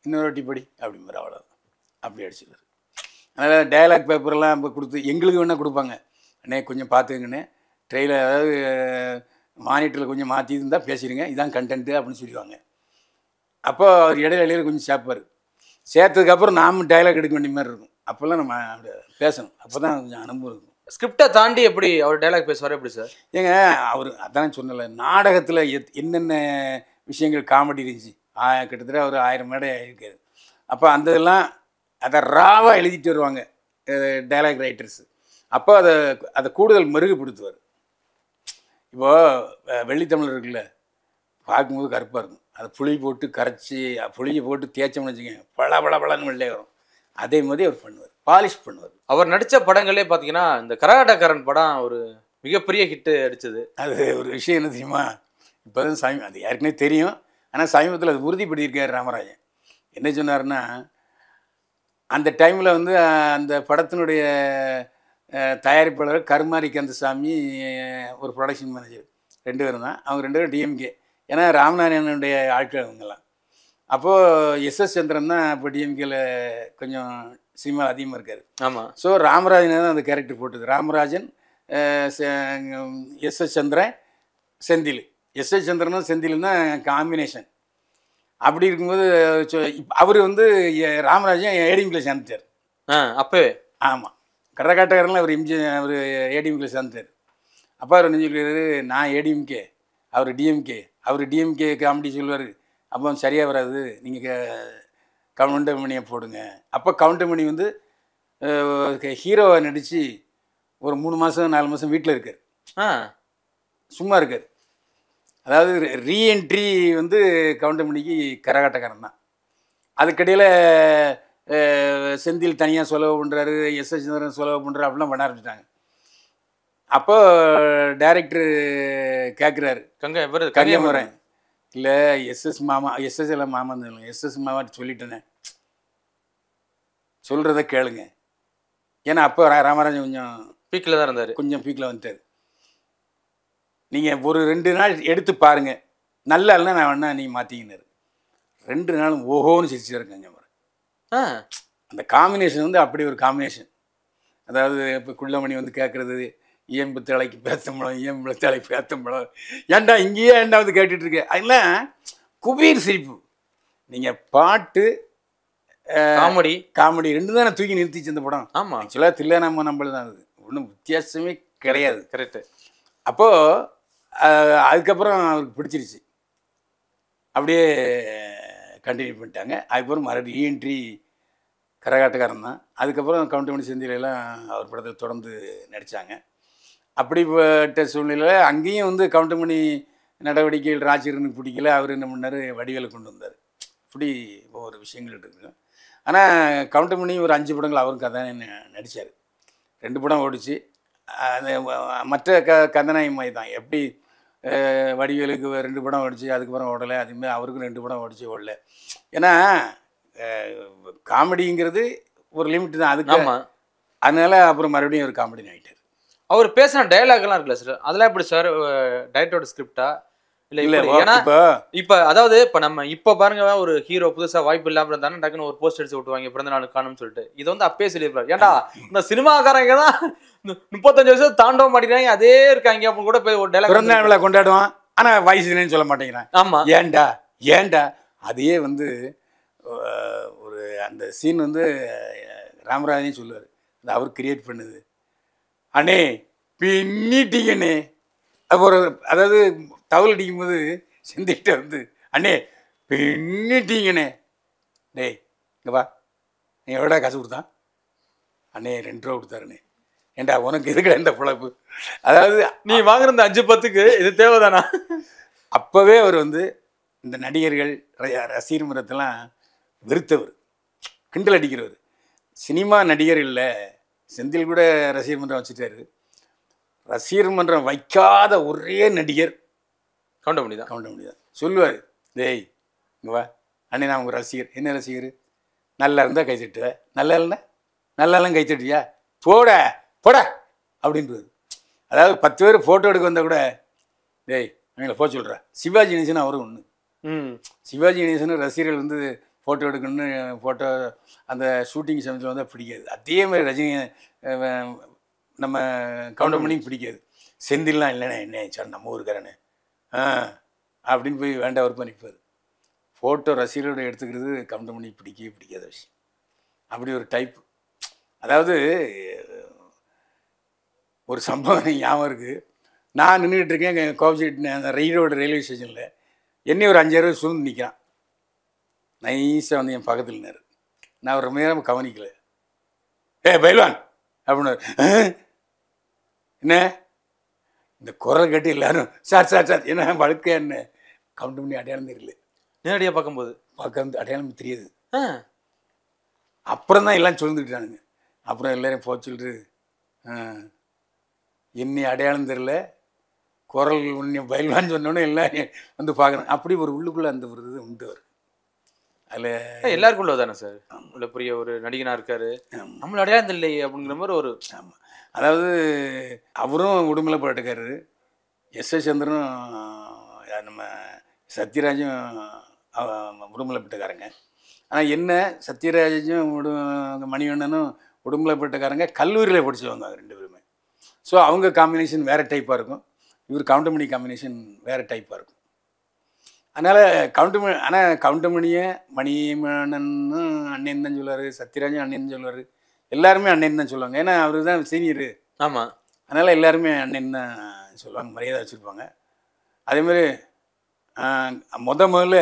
இன்னொரு வாட்டி படி அப்படிங்கிற அவ்வளோதான், அப்படி அடிச்சுடுவார். அதனால் டயலாக் பேப்பர்லாம் இப்போ கொடுத்து எங்களுக்கு வேணால் கொடுப்பாங்க, அண்ணே கொஞ்சம் பார்த்துங்கண்ணே ட்ரெயிலர் அதாவது மானிட்டரில் கொஞ்சம் மாற்றி இருந்தால் பேசிடுங்க, இதான் கண்டென்ட்டு அப்படின்னு சொல்லுவாங்க. அப்போ அவர் இடையில கொஞ்சம் சேர்ப்பார். சேர்த்ததுக்கப்புறம் நாம் டயலாக் எடுக்க வேண்டிய மாதிரி இருக்கும். அப்போல்லாம் நம்ம அப்படி பேசணும், அப்போ தான் கொஞ்சம் அனுபவம் இருக்கும். ஸ்கிரிப்டை தாண்டி எப்படி அவர் டைலாக் பேசுவார் எப்படி சார்? ஏங்க அவர் அதான் சொன்னல, நாடகத்தில் என்னென்ன விஷயங்கள் காமெடி இருந்துச்சு, கிட்டத்தட்ட ஒரு 1000 மேடை இருக்காது. அப்போ அந்த இதெல்லாம் அதை ராவாக எழுதிட்டு வருவாங்க டைலாக் ரைட்டர்ஸு. அப்போ அதை கூடுதல் மெருகுப்படுத்துவார். இப்போது வெள்ளித்தமிழ் இருக்குல்ல, பார்க்கும்போது கருப்பாக இருக்கும், அதை புளி போட்டு கரைச்சி புளியை போட்டு தேய்ச்சோம்னு வச்சுக்கோங்க பல பல பலன்னு வெள்ளையே வரும். அதே மாதிரி அவர் பண்ணுவார், பாலிஷ் பண்ணுவார். அவர் நடித்த படங்களே பார்த்தீங்கன்னா இந்த கரகாட்டக்காரன் படம் ஒரு மிகப்பெரிய ஹிட்டு அடிச்சது. அது ஒரு விஷயம் என்ன தெரியுமா, இப்போ தான் அது ஏற்கனவே தெரியும், ஆனால் சமீபத்தில் அது உறுதிப்படுத்தியிருக்கார் ராமராஜன். என்ன சொன்னார்னா, அந்த டைமில் வந்து அந்த படத்தினுடைய தயாரிப்பாளர் கருமாரி கந்தசாமி ஒரு ப்ரொடக்ஷன் மேனேஜர் 2 பேரும் தான். அவங்க 2 பேரும் டிஎம்கே, ஏன்னா ராமநாராயணனுடைய ஆட்கள் அவங்கெல்லாம். அப்போது எஸ்எஸ் சந்திரன் தான் இப்போ டிஎம்கேல கொஞ்சம் சினிமா அதிகமாக இருக்கார். ஆமாம். ஸோ ராமராஜன் தான் அந்த கேரக்டர் போட்டது. ராமராஜன், எஸ்எஸ் சந்திரன், செந்தில். எஸ்எஸ் சந்திரனும் செந்திலும் தான் காம்பினேஷன். அப்படி இருக்கும்போது அவர் வந்து ராமராஜன் ஏடிஎம்கேல சேர்ந்துட்டார். அப்போவே ஆமாம், கரகாட்டக்காரன்லாம் அவர் ஏடிஎம்கேல சேர்ந்துட்டார். அப்போ அவர் என்ன சொல்லியிருக்காரு, நான் ஏடிஎம்கே, அவர் டிஎம்கே. அவர் டிஎம்கே காமெடி சொல்லுவார், அப்போ சரியாக வராது, நீங்கள் கவுண்டமணியை போடுங்க. அப்போ கவுண்டமணி வந்து ஹீரோவை நடித்து ஒரு 3 மாதம் 4 மாதம் வீட்டில் இருக்கார், சும்மா இருக்கார். அதாவது ரீஎன்ட்ரி வந்து கவுண்டமணிக்கு கரகாட்டக்காரன் தான். அதுக்கடையில் செந்தில் தனியாக செலவு பண்ணுறாரு, எஸ்எஸ் சந்திரன் செலவு பண்ணுறாரு, அப்படிலாம் பண்ண ஆரம்பிச்சிட்டாங்க. அப்போ டைரக்டர் கேட்குறாரு, கங்கமுறை இல்லை எஸ்எஸ் மாமா, எஸ்எஸ் எல்லாம் மாமா தான், எஸ்எஸ் மாமா சொல்லிட்டேனே, சொல்கிறத கேளுங்க. ஏன்னா அப்போ ராமராஜன் கொஞ்சம் பீக்கில் தான் இருந்தார், கொஞ்சம் பீக்கில் வந்துட்டார். நீங்கள் ஒரு 2 நாள் எடுத்து பாருங்கள், நல்லா இல்லைன்னா நான் வேணா நீங்கள் மாற்றிக்கினார். 2 நாளும் ஓஹோன்னு சிரிச்சு கங்கமுறை. அந்த காம்பினேஷன் வந்து அப்படி ஒரு காம்பினேஷன். அதாவது இப்போ குள்ளமணி வந்து கேட்குறது, ஏம்பு தலைக்கு பேத்தம்பழம், ஏம்பு தலைக்கு பேத்தம்பழம், ஏன்டா இங்கேயே ஏன்டா வந்து கேட்டுட்ருக்க, அதெல்லாம் குபீர் சிரிப்பு. நீங்கள் பாட்டு காமெடி 2 தான் தூக்கி நிறுத்திச்சு இந்த படம். ஆமாம், ஆக்சுவலாக தில்லை நம்மள தான், அது ஒன்றும் வித்தியாசமே கிடையாது. கரெக்டு. அப்போது அதுக்கப்புறம் அவருக்கு பிடிச்சிருச்சு, அப்படியே கண்டினியூ பண்ணிட்டாங்க. அதுக்கப்புறம் மறுபடியும் ரீஎன்ட்ரி கரகாட்டக்காரன் தான். அதுக்கப்புறம் கவுண்டமணி செந்திலெல்லாம் அவர் படத்தில் தொடர்ந்து நடித்தாங்க. அப்படிப்பட்ட சூழ்நிலையில் அங்கேயும் வந்து கவுண்டமணி நடவடிக்கைகள் ராஜிரனுக்கு பிடிக்கல, அவர் என்ன பண்ணார், வடிவேலை கொண்டு வந்தார். இப்படி ஒவ்வொரு விஷயங்கள் இருக்குது. ஆனால் கவுண்டமணி ஒரு 5 படங்கள் அவரும் கதை நடித்தார். 2 படம் ஓடிச்சு. அது மற்ற கந்தநாயகமாய் தான், எப்படி வடிவேலுக்கு 2 படம் ஓடிச்சு, அதுக்கப்புறம் ஓடலை, அதுமாதிரி அவருக்கும் 2 படம் ஓடலை. ஏன்னா காமெடிங்கிறது ஒரு லிமிட் தான் அதுக்கு. அதனால அப்புறம் மறுபடியும் ஒரு காமெடி ஆகிட்டார். அவர் பேசின டைலாக்லாம் இருக்குல்ல சார், அதெல்லாம் எப்படி சார் டைரக்டரோட ஸ்கிரிப்டா இல்லை? ஏன்னா இப்போ அதாவது இப்போ நம்ம இப்போ பாருங்க, ஒரு ஹீரோ புதுசாக வாய்ப்பு இல்லாமல் இருந்தாலும் டக்குன்னு ஒரு போஸ்ட் அடிச்சு விட்டுவாங்க பிறந்த நாள் காணும்னு சொல்லிட்டு. இது வந்து அப்பயே சொல்லியிருப்பாரு, ஏன்டா இந்த சினிமாக்காரங்க தான் 35 வருஷம் தாண்டவ மாட்டேங்கிறாங்க, அதே இருக்காங்க அப்படின்னு கூட போய் ஒரு டைலாக் பிறந்த நாளை கொண்டாடுவான், ஆனால் வயசுன்னு சொல்ல மாட்டேங்கிறான். ஆமாம், ஏன்டா அதையே வந்து ஒரு அந்த சீன் வந்து ராமராஜனே சொல்லுவார், அது அவர் கிரியேட் பண்ணுது. அண்ணே பின்னிட்டீங்கண்ணே, ஒரு அதாவது தவல் அடிக்கும்போது செந்திட்ட வந்து அண்ணே பின்னிட்டீங்கண்ணே, டேய் இங்கே வா, நீ எவ்வளோடா காசு கொடுத்தான்? அண்ணே 2 ரூபா கொடுத்தாருண்ணே. ஏண்டா உனக்கு எதுக்குடா இந்த பிழப்பு? அதாவது நீ வாங்குற இந்த 5-10க்கு இது தேவைதானா? அப்போவே அவர் வந்து இந்த நடிகர்கள் ரசிகர் மன்றத்தெல்லாம் வெறுத்தவர், கிண்டல் அடிக்கிறவர். சினிமா நடிகர் இல்லை, செந்தில் கூட ரசிகர் மன்றம் வச்சுட்டாரு. ரசிகர் மன்றம் வைக்காத ஒரே நடிகர் கவுண்டமணி தான். சொல்லுவார், டேய் இங்கே வா அண்ணே, நான் உங்கள் ரசிகர். என்ன ரசிகர்? நல்லா இருந்தால் கை தட்டுவேன், நல்லா இல்லைன்னா நல்லாலாம் கை தட்டுவியா? போட போட அப்படின்றது. அதாவது 10 பேர் ஃபோட்டோ எடுக்க வந்தால் கூட டேய் அவங்கள போக சொல்கிறேன். சிவாஜி கணேசன் அவரும் ஒன்று. சிவாஜி கணேசன் ரசிகர்கள் வந்து ஃபோட்டோ எடுக்கணும்னு ஃபோட்டோ அந்த ஷூட்டிங் சமயத்தில் வந்தால் பிடிக்காது. அதே மாதிரி ரஜினி நம்ம கவுண்டமணியும் பிடிக்காது. செந்தில்லாம் இல்லைண்ணே என்ன சார் நம்ம ஊருக்காரனே அப்படின்னு போய் வேண்டாம் ஒரு பண்ணிப்பார். ஃபோட்டோ ரசிகரோட எடுத்துக்கிறது கவுண்டமணி பிடிக்கவே பிடிக்காத விஷயம். அப்படி ஒரு டைப். அதாவது ஒரு சம்பவம் ஞாபகம் இருக்குது. நான் நின்றுட்டு இருக்கேன் கோவிட் அந்த ரோடு ரயில்வே ஸ்டேஷனில். என்னை ஒரு 5-6 பேர் சூழ்ந்து நிற்கிறான். நைஸாக வந்து என் பக்கத்தில் நின்னாரு. நான் ஒரு நேரம் கவனிக்கலை. பைல்வான் அப்படின்னு என்ன இந்த குரல் கட்டி எல்லாரும் சார் என்ன வழுக்க என்ன கவுண்டமணி அடையாளம் தெரியல. நேரடியாக பார்க்க அடையாளம் தெரியாது. அப்புறம் தான் எல்லாம் சொல்லிட்டுட்டானுங்க. அப்புறம் எல்லோரும் போக சொல்லிட்டு என்னை அடையாளம் தெரியல குரல் உன்னை பயில்வான்னு சொன்னோன்னே எல்லாம் வந்து பார்க்குறேன். அப்படி ஒரு உள்ளுக்குள்ளே அந்த ஒரு இது உண்டு. அவர் அதில் எல்லாருக்கும் உள்ளதானே சார், உள்ள பெரிய ஒரு நடிகனாக இருக்காரு, நம்மள அடையாளம் இல்லையே அப்படிங்கிற மாதிரி ஒரு. ஆமாம், அதாவது அவரும் உடுமலை போட்டுக்காரு. எஸ்.எஸ். சந்திரனும் நம்ம சத்யராஜும் உடுமலைப்பட்டுக்காரங்க. ஆனால் என்ன சத்யராஜும் மணிவண்ணனும் உடுமலைப்பட்டுக்காரங்க கல்லூரியில் படித்தவங்க 2 பேருமே. ஸோ அவங்க காம்பினேஷன் வேறு டைப்பாக இருக்கும். இவர் கவுண்டமணி காம்பினேஷன் வேறு டைப்பாக இருக்கும். அதனால் கவுண்டமணியை மணிவண்ணன்னு அண்ணன் தான் சொல்லுவார், சத்யராஜும் அண்ணன் சொல்லுவார், எல்லாருமே அண்ணன் தான் சொல்லுவாங்க. ஏன்னா அவர் தான் சீனியரு. ஆமாம், அதனால் எல்லாருமே அண்ணன் தான் சொல்லுவாங்க, மரியாதை வச்சுருப்பாங்க. அதேமாதிரி முதல்ல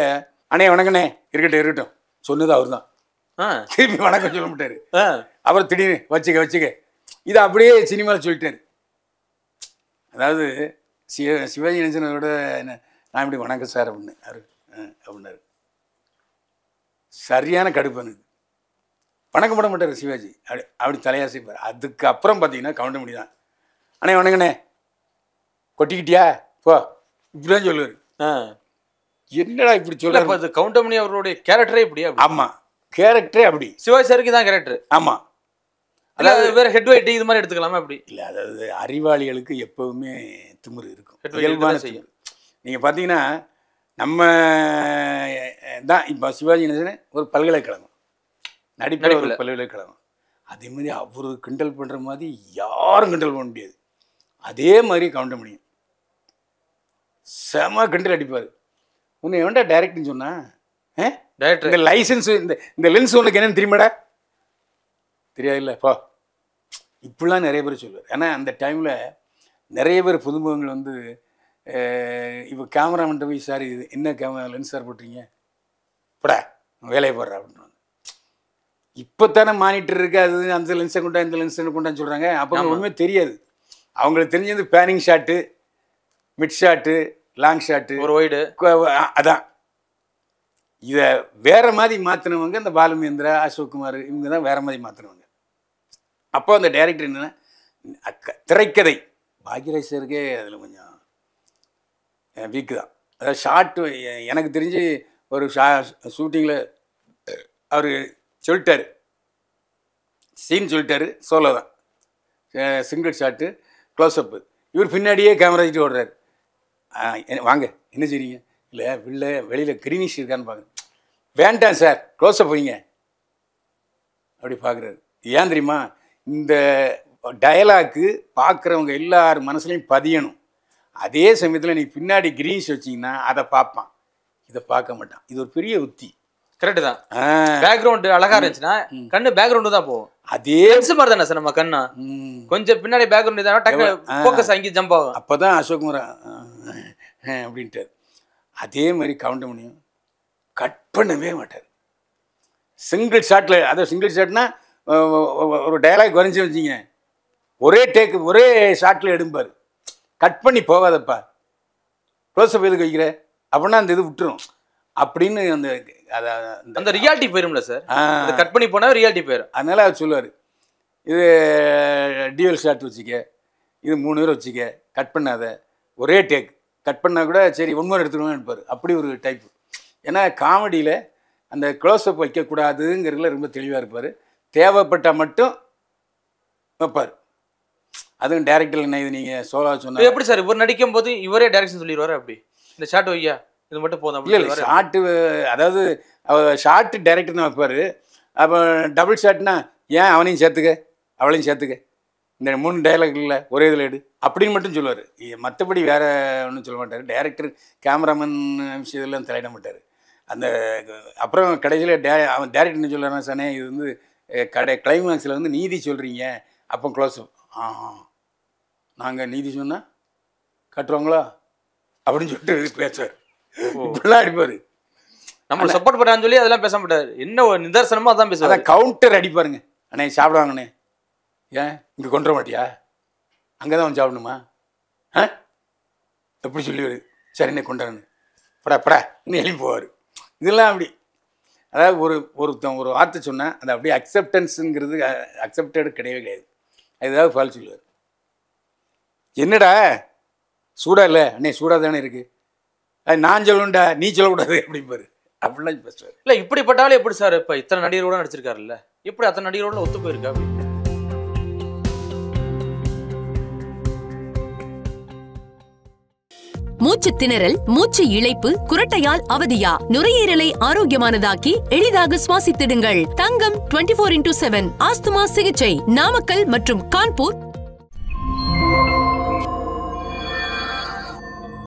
அண்ணே வணக்கண்ணே இருக்கட்டும் சொன்னது அவர் தான். திருப்பி வணக்கம் சொல்ல மாட்டார். அப்புறம் திடீர்னு வச்சுக்க இதை அப்படியே சினிமாவில் சொல்லிட்டார். அதாவது சிவாஜி கணேசனோட நான் இப்படி வணக்கம் சார் அப்படின்னு அப்படின்னாரு. சரியான கடுப்பு எனக்கு. வணக்கம் பண்ண மாட்டார் சிவாஜி, அப்படி தலையாசிப்பார். அதுக்கப்புறம் பார்த்தீங்கன்னா கவுண்டமணி தான் அண்ணே வணக்கண்ணே கொட்டிக்கிட்டியா போ இப்படிதான் சொல்லுவார். என்னடா இப்படி சொல்ல. கவுண்டமணி அவருடைய கேரக்டரே இப்படி. ஆமாம், கேரக்டரே அப்படி. சிவாஜி சாருக்கு தான் கேரக்டர். ஆமாம், அதாவது வேற ஹெட் வெயிட் இது மாதிரி எடுத்துக்கலாமா அப்படி இல்லை. அதாவது அறிவாளிகளுக்கு எப்போவுமே திமிரு இருக்கும், இயல்பான செய்யும். நீங்கள் பார்த்தீங்கன்னா நம்ம தான் இப்போ சிவாஜி கணேசன் ஒரு பல்கலைக்கழகம், நடிப்பில் ஒரு பல்கலைக்கழகம். அதே மாதிரி அவர் கிண்டல் பண்ணுற மாதிரி யாரும் கிண்டல் பண்ண முடியாது. அதே மாதிரி கவுண்டமணி செம கிண்டல் அடிப்பார். உன்னை எவன்டா டைரக்ட்னு சொன்னா டைரக்டர் இந்த லைசன்ஸ் இந்த லென்ஸ் உனக்கு என்னன்னு தெரியுமாடா? தெரியாது இல்லை போ இப்படிலாம் நிறைய பேர் சொல்லுவார். ஏன்னா அந்த டைமில் நிறைய பேர் புதுமுகங்கள் வந்து இப்போ கேமராமேன்ட்ட போய் சார் இது என்ன கேமரா லென்ஸ் சார் போட்டுறீங்க படா வேலையை போடுறா அப்படின்னு. இப்போ தானே மானிட்டர் இருக்குது, அது அந்த லென்ஸை கொண்டா இந்த லென்ஸை கொண்டான்னு சொல்கிறாங்க. அப்போ ஒன்றுமே தெரியாது. அவங்களுக்கு தெரிஞ்சது panning shot, mid shot, long shot, ஒரு ஒய்டு, அதான். இதை வேறு மாதிரி மாற்றினவங்க இந்த பாலுமேந்திரா, அசோக்குமார், இவங்க தான் வேறு மாதிரி மாற்றினவங்க. அப்போ அந்த டைரக்டர் என்னென்னா திரைக்கதை பாக்யராஜ் சாருக்கே அதில் கொஞ்சம் வீக்கு தான். அதாவது ஷார்ட்டு எனக்கு தெரிஞ்சு ஒரு ஷூட்டிங்கில் அவர் சொல்லிட்டார், சீன் சொல்லிட்டாரு, சோலோ தான், சிங்கிள் ஷாட்டு, க்ளோஸ்அப்பு. இவர் பின்னாடியே கேமரா வச்சுட்டு ஓடுறாரு. வாங்க என்ன செய்றீங்க? இல்லை வெளியில் கிரீனிஷ் இருக்கான்னு பார்க்குறேன். வேண்டாம் சார் க்ளோஸ்அப் வைங்க அப்படி பார்க்குறாரு. ஏன் தெரியுமா? இந்த டயலாக்கு பார்க்குறவங்க எல்லார் மனசுலையும் பதியணும். அதே சமயத்தில் நீ பின்னாடி கிரீனிஷ் வச்சிங்கன்னா அதை பார்ப்பான், இதை பார்க்க மாட்டான். இது ஒரு பெரிய உத்தி. கரெக்டு தான். பேக்ரவுண்டு அழகா இருந்துச்சுன்னா கண்ணு பேக்ரவுண்டு தான் போகும். அதே மாதிரி தானே சார் நம்ம கண்ணா கொஞ்சம் பின்னாடி பேக்ரவுண்ட் தான் டக்கு ஃபோக்கஸ் அங்கே ஜம்ப் ஆகும். அப்போ தான் அசோக்குமார் அப்படின்ட்டு. அதே மாதிரி கவுண்டமணியும் கட் பண்ணவே மாட்டார். சிங்கிள் ஷாட்டில், அதாவது சிங்கிள் ஷாட்னா ஒரு டயலாக் வரைஞ்சி வச்சிங்க, ஒரே டேக்கு ஒரே ஷாட்டில் எடுப்பார். கட் பண்ணி போகாதப்பா, க்ளோஸ்அப் எதுக்கு வைக்கிற அப்படின்னா அந்த இது விட்டுரும் அப்படின்னு அந்த ரியாலிட்டி போயிரும்ல சார். கட் பண்ணி போனால் ரியாலிட்டி போயிடும். அதனால் அவர் சொல்லுவார், இது டியூவல் ஷாட் வச்சுக்க, இது 3 பேர் வச்சுக்க, கட் பண்ணாத, ஒரே டேக். கட் பண்ணால் கூட சரி 1 மோர் எடுத்துக்கணும்னு இருப்பார். அப்படி ஒரு டைப்பு. ஏன்னா காமெடியில் அந்த க்ளோஸ்அப் வைக்கக்கூடாதுங்கிறதுல ரொம்ப தெளிவாக இருப்பார். தேவைப்பட்டால் மட்டும் வைப்பார். அதுவும் டேரக்டர் என்ன இது நீங்கள் சோலா சொன்ன எப்படி சார் இவர் நடிக்கும் போது இவரே டைரக்ஷன் சொல்லிடுவாரு அப்படி இந்த ஷாட் வையா இது மட்டும் போதும் இல்லை இல்லை ஷார்ட்டு அதாவது ஷார்ட்டு டேரக்டர் தான் வைப்பார். அப்போ டபுள் ஷாட்னா ஏன் அவனையும் சேர்த்துக்க அவளையும் சேர்த்துக்க இந்த 3 டைலாக் இல்லை ஒரே இதில் எடு அப்படின்னு மட்டும் சொல்லுவார். மற்றபடி வேறு ஒன்றும் சொல்ல மாட்டார். டேரக்டர் கேமராமேன் விஷயத்தெல்லாம் தலையிட மாட்டார். அந்த அப்புறம் கடைசியில் அவன் டேரக்டர் என்ன சொல்லுறான் சானே இது வந்து கிளைமேக்ஸில் வந்து நீதி சொல்கிறீங்க அப்போ க்ளோஸ் நாங்கள் நீதி சொன்னால் கட்டுவாங்களா அப்படின்னு சொல்லிட்டு பேசுவார். இப்படிலாம் அடிப்பார். நம்ம சப்போர்ட் பண்ணான்னு சொல்லி அதெல்லாம் பேச மாட்டார். என்ன ஒரு நிதர்சனமோ அதான் பேசுவார். அதான் கவுண்டர் அடிப்பாருங்க. அண்ணே சாப்பிடுவாங்கண்ணே ஏன் இங்கே கொண்டு வர மாட்டியா அங்கே தான் அவன் சாப்பிடணுமா எப்படி சொல்லிவார். சரிண்ணே கொண்டாருன்னு படா இன்னும் எழுப்பி போவார். இதெல்லாம் அப்படி அதாவது ஒருத்தன் ஒரு வார்த்தை சொன்னால் அது அப்படியே அக்செப்டன்ஸுங்கிறது அக்செப்டடு கிடையவே கிடையாது. ஏதாவது ஃபால் சொல்லுவார். என்னடா சூடாக இல்லை அண்ணே சூடாக தானே இருக்குது நான் சொல்லணும்டா நீ சொல்லக்கூடாது அப்படிம்பாரு. அப்படிலாம் பேசுவார். இல்லை இப்படிப்பட்டாலும் எப்படி சார் இப்போ இத்தனை நடிகரோட நடிச்சிருக்காருல்ல எப்படி அத்தனை நடிகரோட ஒத்து போயிருக்கா? மூச்சு திணறல், மூச்சு இழைப்பு, குரட்டையால் அவதியா, நுரையீரலை ஆரோக்கியமானதாக்கி எளிதாக சுவாசித்திடுங்கள். தங்கம் 24/7 ஆஸ்துமா சிகிச்சை நாமக்கல் மற்றும் கான்பூர்.